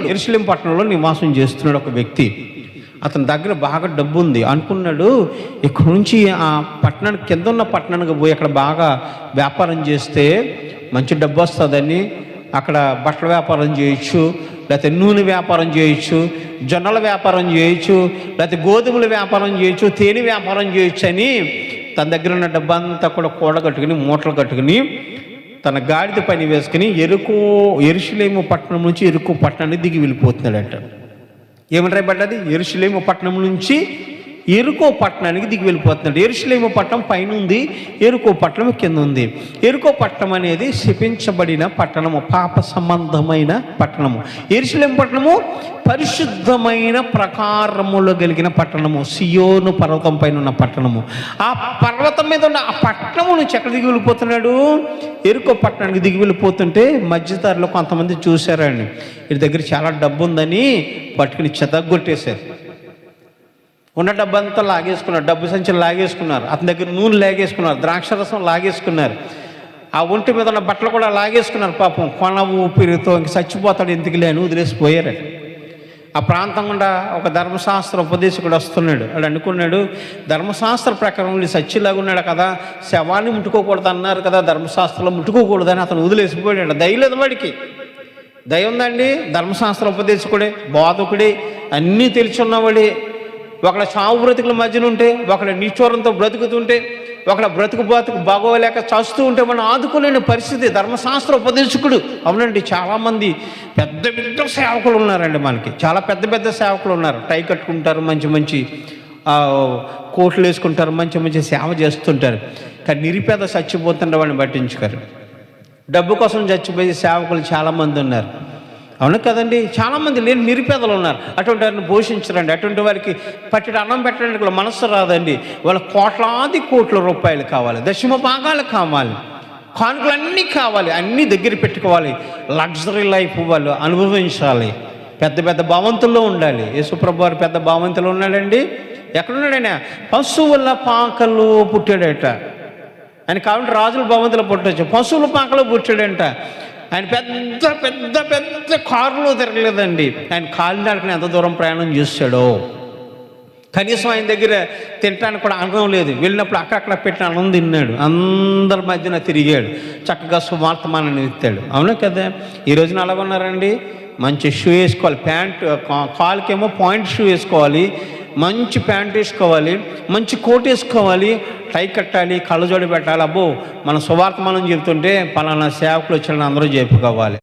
యెరూషలేము పట్టణంలో నివాసం చేస్తున్నాడు ఒక వ్యక్తి. అతని దగ్గర బాగా డబ్బు ఉంది అనుకున్నాడు. ఇక్కడ నుంచి ఆ పట్టణానికి కింద ఉన్న పట్టణానికి పోయి అక్కడ బాగా వ్యాపారం చేస్తే మంచి డబ్బు వస్తుందని, అక్కడ బట్టల వ్యాపారం చేయొచ్చు, లేకపోతే నూనె వ్యాపారం చేయొచ్చు, జొన్నల వ్యాపారం చేయొచ్చు, లేకపోతే గోధుమల వ్యాపారం చేయొచ్చు, తేనె వ్యాపారం చేయొచ్చు అని తన దగ్గర ఉన్న డబ్బు అంతా కూడా కూడగట్టుకుని మూటలు కట్టుకుని తన గాడిద పని వేసుకుని యెరూషలేము పట్టణం నుంచి యెరికో పట్టణానికి దిగి వెళ్ళిపోతున్నాడట. ఏమని రాయబడ్డది? యెరూషలేము పట్టణం నుంచి యెరికో పట్టణానికి దిగి వెళ్ళిపోతున్నాడు. యెరూషలేము పట్టణం పైన ఉంది, యెరికో పట్టణం కింద ఉంది. యెరికో పట్టణం అనేది శపించబడిన పట్టణము, పాప సంబంధమైన పట్టణము. యెరూషలేము పట్టణము పరిశుద్ధమైన ప్రకారములు కలిగిన పట్టణము, సియోను పర్వతం పైన ఉన్న పట్టణము. ఆ పర్వతం మీద ఉన్న ఆ పట్టణము నుంచి ఎక్కడ దిగి వెళ్ళిపోతున్నాడు? యెరికో పట్టణానికి దిగి వెళ్ళిపోతుంటే మధ్యదారిలో కొంతమంది చూశారండి, వీరి దగ్గర చాలా డబ్బు ఉందని పట్టుకుని చెదగొట్టేశారు. ఉన్న డబ్బు అంతా లాగేసుకున్నారు, డబ్బు సంచులు లాగేసుకున్నారు, అతని దగ్గర నూనె లాగేసుకున్నారు, ద్రాక్షరసం లాగేసుకున్నారు, ఆ ఒంటి మీద ఉన్న బట్టలు కూడా లాగేసుకున్నారు. పాపం కొన ఊపిరితో ఇంక చచ్చిపోతాడు ఎందుకు లేని వదిలేసిపోయారు. ఆ ప్రాంతం గుండా ఒక ధర్మశాస్త్ర ఉపదేశకుడు వస్తున్నాడు. వాడు అనుకున్నాడు, ధర్మశాస్త్ర ప్రకారం వీళ్ళు సచ్చిలాగా ఉన్నాడు కదా, శవాన్ని ముట్టుకోకూడదు అన్నారు కదా, ధర్మశాస్త్రంలో ముట్టుకోకూడదని అతను వదిలేసిపోయాడు. దయ లేదు వాడికి, దయ ఉందండి. ధర్మశాస్త్ర ఉపదేశకుడే, బోధకుడే, అన్నీ తెలుసున్నవాడే. ఒకళ్ళ చావు బ్రతుకుల మధ్యన ఉంటే, ఒకళ్ళ నిచ్చోరంతో బ్రతుకుతుంటే, ఒకళ్ళ బ్రతుకు బాగోలేక చస్తూ ఉంటే మనం ఆదుకోలేని పరిస్థితి. ధర్మశాస్త్ర ఉపదేశకుడు. అవునండి, చాలామంది పెద్ద పెద్ద సేవకులు ఉన్నారండి, మనకి చాలా పెద్ద పెద్ద సేవకులు ఉన్నారు. టై కట్టుకుంటారు, మంచి మంచి కోట్లు వేసుకుంటారు, మంచి మంచి సేవ చేస్తుంటారు. కానీ నిరుపేద చచ్చిపోతుంటే వాడిని పట్టించుకోరు. డబ్బు కోసం చచ్చిపోయే సేవకులు చాలామంది ఉన్నారు. అవును కదండి, చాలామంది లేని నిరుపేదలు ఉన్నారు. అటువంటి వారిని పోషించరండి, అటువంటి వారికి పట్టెడు అన్నం పెట్టడానికి మనస్సు రాదండి. వాళ్ళ కోట్ల రూపాయలు కావాలి, దశమ భాగాలు కావాలి, కానుకలన్నీ కావాలి, అన్నీ దగ్గర పెట్టుకోవాలి. లగ్జరీ లైఫ్ వాళ్ళు అనుభవించాలి. పెద్ద పెద్ద భావంతుల్లో ఉండాలి. యేసుప్రభు వారు పెద్ద భావంతులు ఉన్నాడండి. ఎక్కడున్నాడైనా? పశువుల పాకలో పుట్టాడట ఆయన. కాబట్టి రాజుల భావంతులు పుట్టచ్చు, పశువుల పాకలో పుట్టాడంట ఆయన. పెద్ద పెద్ద పెద్ద కారులో తిరగలేదండి ఆయన. కాలినడకని ఎంత దూరం ప్రయాణం చేశాడో. కనీసం ఆయన దగ్గర తినడానికి కూడా అన్నం లేదు. వెళ్ళినప్పుడు అక్కడక్కడ పెట్టిన అన్నం తిన్నాడు, అందరి మధ్యన తిరిగాడు, చక్కగా సువార్తమానాన్ని ఎత్తాడు. అవునా కదా? ఈ రోజున అలాగ ఉన్నారండి. మంచి షూ వేసుకోవాలి, ప్యాంట్, కాలుకేమో పాయింట్ షూ వేసుకోవాలి, మంచి ప్యాంట్ వేసుకోవాలి, మంచి కోట్ వేసుకోవాలి, టై కట్టాలి, కళ్ళజోడు పెట్టాలి. అబ్బో, మన సువార్తమానం చెబుతుంటే పలానా సేవకులు వచ్చారని అందరూ చెప్పుకోవాలి.